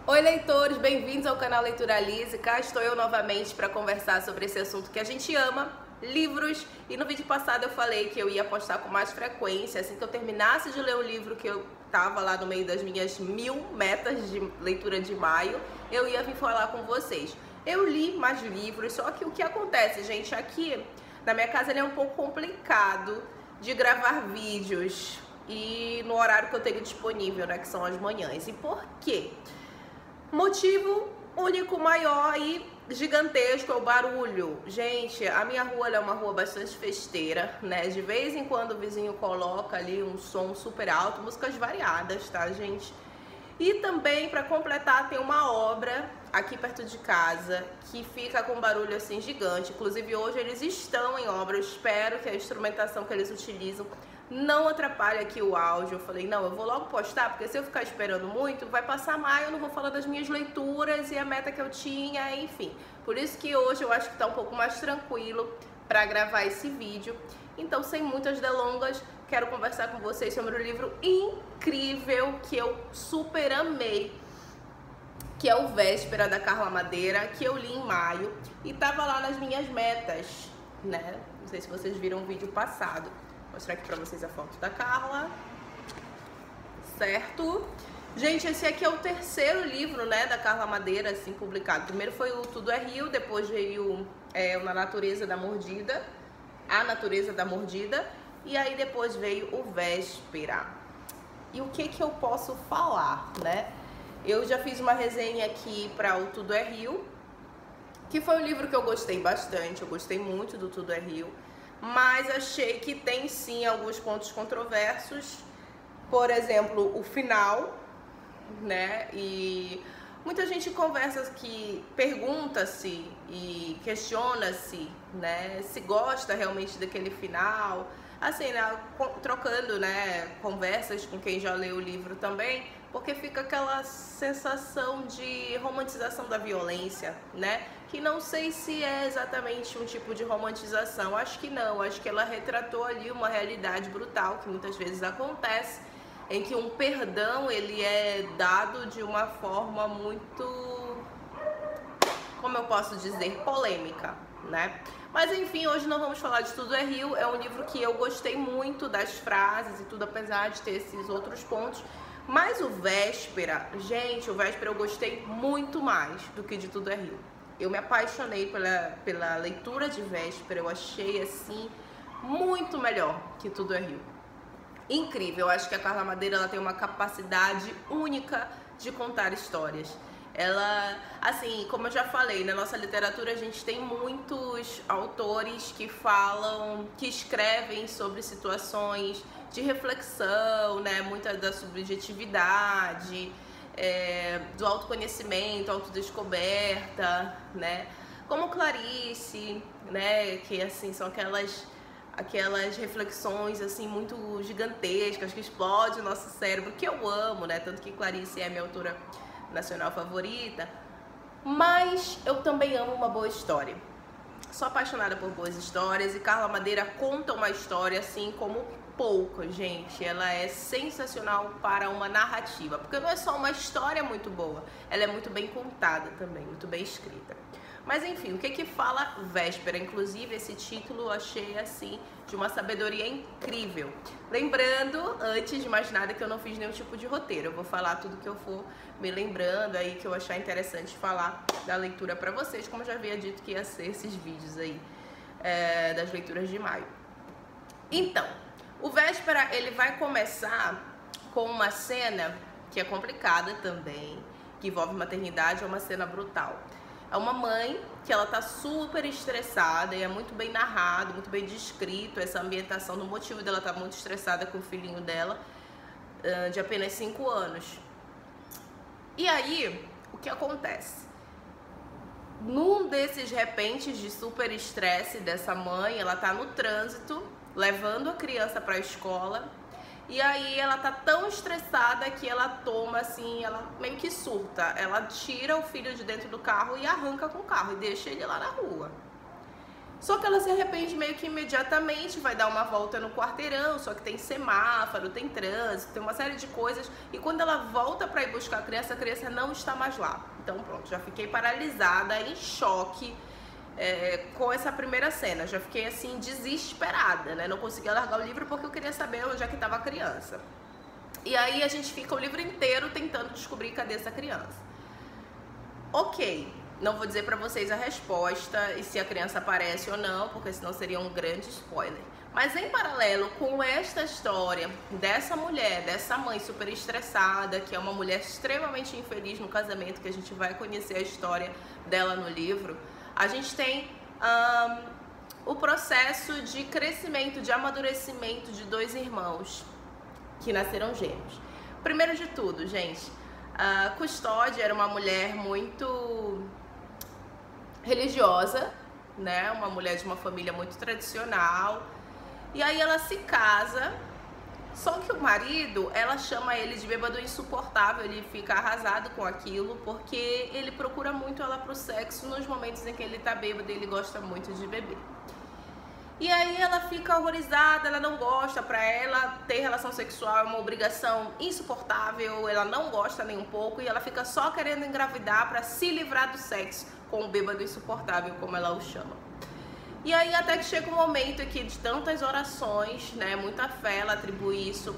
Oi, leitores, bem-vindos ao canal Leitura Lise. Cá estou eu novamente para conversar sobre esse assunto que a gente ama, livros. E no vídeo passado eu falei que eu ia postar com mais frequência, assim que eu terminasse de ler o livro que eu tava lá no meio das minhas 1000 metas de leitura de maio, eu ia vir falar com vocês. Eu li mais livros, só que o que acontece, gente, aqui na minha casa ele é um pouco complicado de gravar vídeos e no horário que eu tenho disponível, né, que são as manhãs. E por quê? Motivo único, maior e gigantesco é o barulho. Gente, a minha rua é uma rua bastante festeira, né? De vez em quando o vizinho coloca ali um som super alto, músicas variadas, tá, gente? E também, para completar, tem uma obra aqui perto de casa que fica com um barulho assim gigante. Inclusive hoje eles estão em obra. Eu espero que a instrumentação que eles utilizam não atrapalhe aqui o áudio. Eu falei, não, eu vou logo postar, porque se eu ficar esperando muito, vai passar maio, eu não vou falar das minhas leituras e a meta que eu tinha, enfim. Por isso que hoje eu acho que tá um pouco mais tranquilo para gravar esse vídeo. Então, sem muitas delongas, quero conversar com vocês sobre o livro incrível que eu super amei, que é o Véspera, da Carla Madeira, que eu li em maio e tava lá nas minhas metas, né? Não sei se vocês viram o vídeo passado. Vou mostrar aqui pra vocês a foto da Carla, certo? Gente, esse aqui é o terceiro livro, né, da Carla Madeira, assim, publicado. Primeiro foi o Tudo é Rio, depois veio Na Natureza da Mordida, A Natureza da Mordida, e aí depois veio o Véspera. E o que eu posso falar, né? Eu já fiz uma resenha aqui para o Tudo é Rio, que foi um livro que eu gostei bastante, eu gostei muito do Tudo é Rio, mas achei que tem sim alguns pontos controversos, por exemplo, o final, né? E muita gente conversa que pergunta-se e questiona-se, né, se gosta realmente daquele final, assim, né, trocando, né, conversas com quem já leu o livro também, porque fica aquela sensação de romantização da violência, né, que não sei se é exatamente um tipo de romantização, acho que não, acho que ela retratou ali uma realidade brutal que muitas vezes acontece, em que um perdão ele é dado de uma forma muito, como eu posso dizer, polêmica, né? Mas enfim, hoje não vamos falar de Tudo é Rio, é um livro que eu gostei muito das frases e tudo, apesar de ter esses outros pontos. Mas o Véspera, gente, o Véspera eu gostei muito mais do que de Tudo é Rio. Eu me apaixonei pela leitura de Véspera, eu achei assim muito melhor que Tudo é Rio. Incrível, eu acho que a Carla Madeira ela tem uma capacidade única de contar histórias. Ela, assim, como eu já falei, na nossa literatura a gente tem muitos autores que falam, que escrevem sobre situações de reflexão, né, muita da subjetividade, do autoconhecimento, autodescoberta, né, como Clarice, né, que assim são aquelas reflexões assim muito gigantescas que explodem o nosso cérebro, que eu amo, né? Tanto que Clarice é a minha autora nacional favorita. Mas eu também amo uma boa história. Sou apaixonada por boas histórias e Carla Madeira conta uma história assim como pouca, gente. Ela é sensacional para uma narrativa, porque não é só uma história muito boa, ela é muito bem contada também, muito bem escrita. Mas enfim, o que fala Véspera? Inclusive esse título eu achei assim de uma sabedoria incrível. Lembrando, antes de mais nada, que eu não fiz nenhum tipo de roteiro. Eu vou falar tudo que eu for me lembrando aí, que eu achar interessante falar da leitura para vocês, como eu já havia dito que ia ser esses vídeos aí das leituras de maio. Então, o Véspera ele vai começar com uma cena que é complicada também, que envolve maternidade, é uma cena brutal. É uma mãe que ela tá super estressada e é muito bem narrado, muito bem descrito essa ambientação do motivo dela estar muito estressada com o filhinho dela, de apenas 5 anos. E aí, o que acontece? Num desses repentes de super estresse dessa mãe, ela tá no trânsito, levando a criança para a escola. E aí ela tá tão estressada que ela toma assim, ela meio que surta. Ela tira o filho de dentro do carro e arranca com o carro e deixa ele lá na rua. Só que ela se arrepende meio que imediatamente, vai dar uma volta no quarteirão, só que tem semáforo, tem trânsito, tem uma série de coisas. E quando ela volta para ir buscar a criança não está mais lá. Então pronto, já fiquei paralisada, em choque com essa primeira cena. Já fiquei assim, desesperada, né? Não conseguia largar o livro porque eu queria saber onde é que estava a criança. E aí a gente fica o livro inteiro tentando descobrir cadê essa criança. Ok, não vou dizer pra vocês a resposta e se a criança aparece ou não, porque senão seria um grande spoiler. Mas em paralelo com esta história dessa mulher, dessa mãe super estressada, que é uma mulher extremamente infeliz no casamento, que a gente vai conhecer a história dela no livro, a gente tem o processo de crescimento, de amadurecimento de dois irmãos que nasceram gêmeos. Primeiro de tudo, gente, a Custódia era uma mulher muito religiosa, né? Uma mulher de uma família muito tradicional. E aí ela se casa, só que o marido, ela chama ele de bêbado insuportável, ele fica arrasado com aquilo, porque ele procura muito ela pro sexo nos momentos em que ele tá bêbado e ele gosta muito de beber. E aí ela fica horrorizada, ela não gosta, pra ela ter relação sexual é uma obrigação insuportável, ela não gosta nem um pouco e ela fica só querendo engravidar pra se livrar do sexo com o bêbado insuportável, como ela o chama. E aí até que chega um momento aqui de tantas orações, né, muita fé, ela atribui isso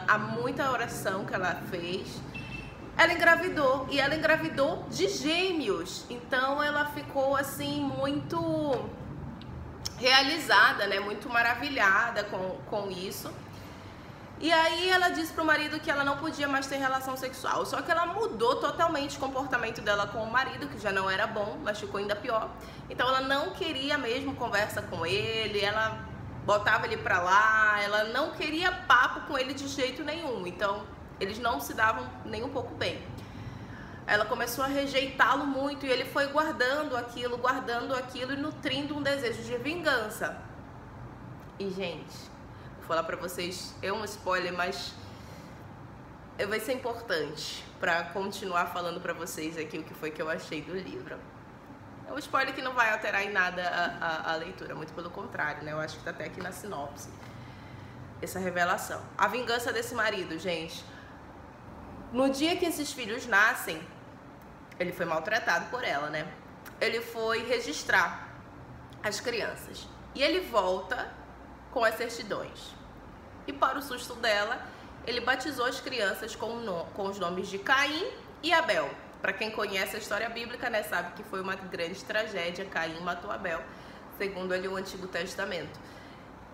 a muita oração que ela fez. Ela engravidou, e ela engravidou de gêmeos, então ela ficou assim muito realizada, né, muito maravilhada com isso. E aí ela disse pro marido que ela não podia mais ter relação sexual, só que ela mudou totalmente o comportamento dela com o marido, que já não era bom, mas ficou ainda pior. Então ela não queria mesmo conversa com ele, ela botava ele pra lá, ela não queria papo com ele de jeito nenhum, então eles não se davam nem um pouco bem. Ela começou a rejeitá-lo muito e ele foi guardando aquilo e nutrindo um desejo de vingança. E, gente, vou falar pra vocês, é um spoiler, mas vai ser importante pra continuar falando pra vocês aqui o que foi que eu achei do livro. É um spoiler que não vai alterar em nada a leitura, muito pelo contrário, né? Eu acho que tá até aqui na sinopse essa revelação. A vingança desse marido, gente. No dia que esses filhos nascem, ele foi maltratado por ela, né? Ele foi registrar as crianças. E ele volta com as certidões. E para o susto dela, ele batizou as crianças com os nomes de Caim e Abel. Para quem conhece a história bíblica, né, sabe que foi uma grande tragédia. Caim matou Abel, segundo ali o Antigo Testamento.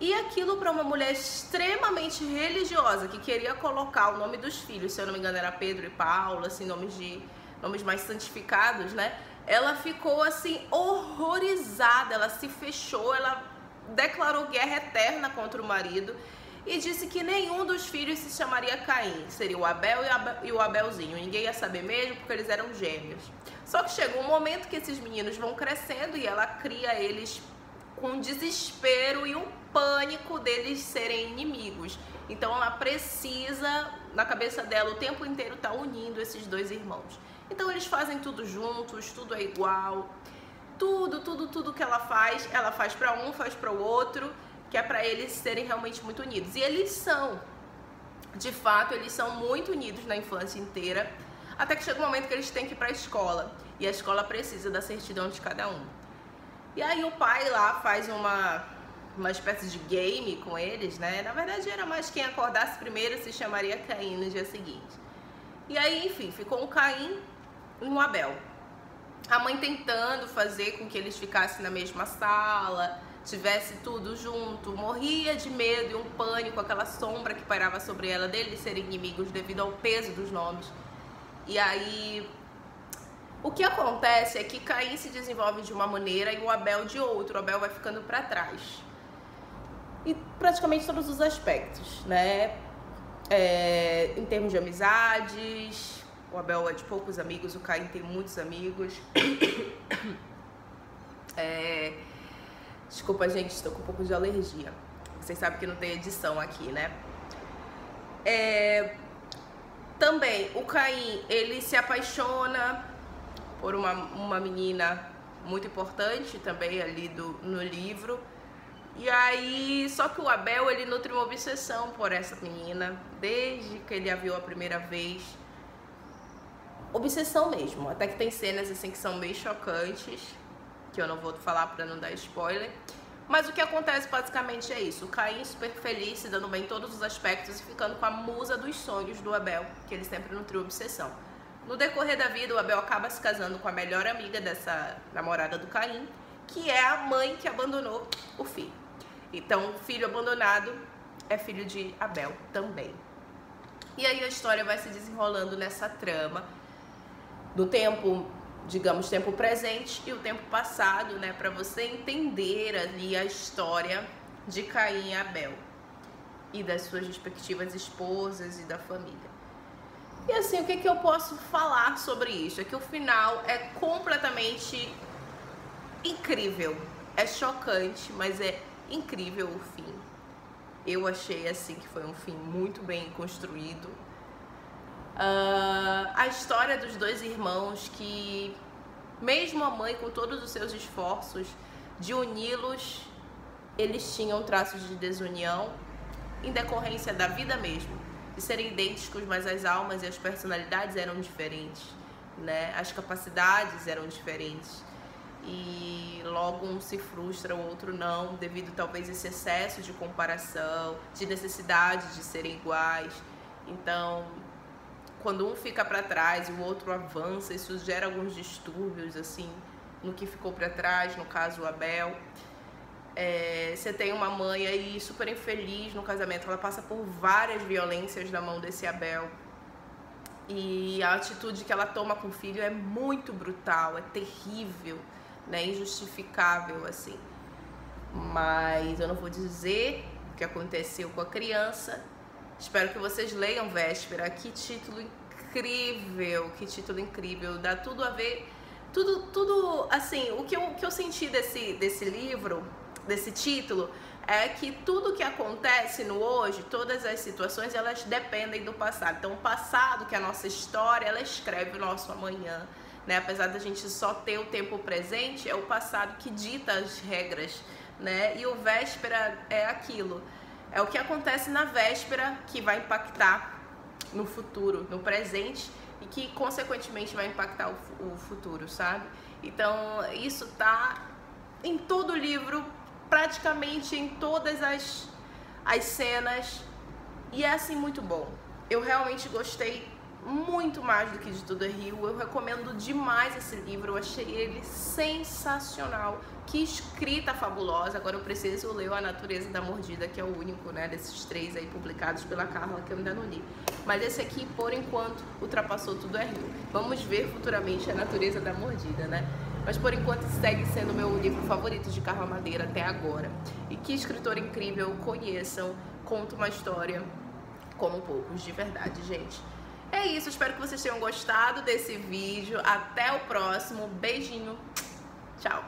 E aquilo para uma mulher extremamente religiosa, que queria colocar o nome dos filhos, se eu não me engano era Pedro e Paulo, assim, nomes mais santificados, né? Ela ficou assim horrorizada, ela se fechou, ela declarou guerra eterna contra o marido e disse que nenhum dos filhos se chamaria Caim, seria o Abel e o Abelzinho. Ninguém ia saber mesmo porque eles eram gêmeos. Só que chegou um momento que esses meninos vão crescendo e ela cria eles com desespero e um pânico deles serem inimigos. Então ela precisa, na cabeça dela, o tempo inteiro estar unindo esses dois irmãos. Então eles fazem tudo juntos, tudo é igual. Tudo que ela faz para um, faz para o outro, que é para eles serem realmente muito unidos. E eles são, de fato, eles são muito unidos na infância inteira, até que chega um momento que eles têm que ir para a escola, e a escola precisa da certidão de cada um. E aí o pai lá faz uma espécie de game com eles, né? Na verdade era mais quem acordasse primeiro se chamaria Caim no dia seguinte. E aí, enfim, ficou um Caim e um Abel. A mãe tentando fazer com que eles ficassem na mesma sala, tivesse tudo junto, morria de medo e um pânico, aquela sombra que pairava sobre ela deles serem inimigos devido ao peso dos nomes. E aí, o que acontece é que Caim se desenvolve de uma maneira e o Abel de outra. O Abel vai ficando para trás. E praticamente todos os aspectos, né? Em termos de amizades, o Abel é de poucos amigos, o Caim tem muitos amigos. Desculpa, gente, estou com um pouco de alergia. Vocês sabem que não tem edição aqui, né? Também, o Caim, ele se apaixona por uma menina muito importante também ali no livro. E aí, só que o Abel, ele nutre uma obsessão por essa menina, desde que ele a viu a primeira vez. Obsessão mesmo, até que tem cenas assim que são bem chocantes, que eu não vou falar pra não dar spoiler. Mas o que acontece basicamente é isso, o Caim super feliz, se dando bem em todos os aspectos e ficando com a musa dos sonhos do Abel, que ele sempre nutriu obsessão. No decorrer da vida, o Abel acaba se casando com a melhor amiga dessa namorada do Caim, que é a mãe que abandonou o filho. Então, o filho abandonado é filho de Abel também. E aí a história vai se desenrolando nessa trama, no tempo, digamos, tempo presente e o tempo passado, né? Para você entender ali a história de Caim e Abel e das suas respectivas esposas e da família. E assim, o que eu posso falar sobre isso? É que o final é completamente incrível. É chocante, mas é incrível o fim. Eu achei assim que foi um fim muito bem construído. A história dos dois irmãos que, mesmo a mãe com todos os seus esforços de uni-los, eles tinham traços de desunião em decorrência da vida mesmo, de serem idênticos, mas as almas e as personalidades eram diferentes, né? As capacidades eram diferentes. E logo um se frustra, o outro não, devido talvez a esse excesso de comparação, de necessidade de serem iguais. Então, quando um fica para trás e o outro avança, isso gera alguns distúrbios assim no que ficou para trás, no caso o Abel. Você tem uma mãe aí super infeliz no casamento, ela passa por várias violências na mão desse Abel. E a atitude que ela toma com o filho é muito brutal, é terrível, né, injustificável assim. Mas eu não vou dizer o que aconteceu com a criança. Espero que vocês leiam Véspera. Que título incrível, que título incrível. Dá tudo a ver, tudo assim, o que eu senti desse livro, desse título, é que tudo que acontece no hoje, todas as situações, elas dependem do passado. Então o passado, que é a nossa história, ela escreve o nosso amanhã. Né? Apesar da gente só ter o tempo presente, é o passado que dita as regras, né? E o Véspera é aquilo, é o que acontece na véspera que vai impactar no futuro, no presente, e que consequentemente vai impactar o futuro, sabe? Então isso tá em todo o livro, praticamente em todas as cenas, e é assim muito bom. Eu realmente gostei muito mais do que De Tudo é Rio. Eu recomendo demais esse livro, eu achei ele sensacional. Que escrita fabulosa. Agora eu preciso ler A Natureza da Mordida, que é o único, né, desses três aí publicados pela Carla que eu ainda não li. Mas esse aqui, por enquanto, ultrapassou Tudo é Rio. Vamos ver futuramente A Natureza da Mordida, né? Mas por enquanto segue sendo o meu livro favorito de Carla Madeira até agora. E que escritora incrível, conheçam, conta uma história como poucos, de verdade, gente. É isso, espero que vocês tenham gostado desse vídeo. Até o próximo. Beijinho. Tchau.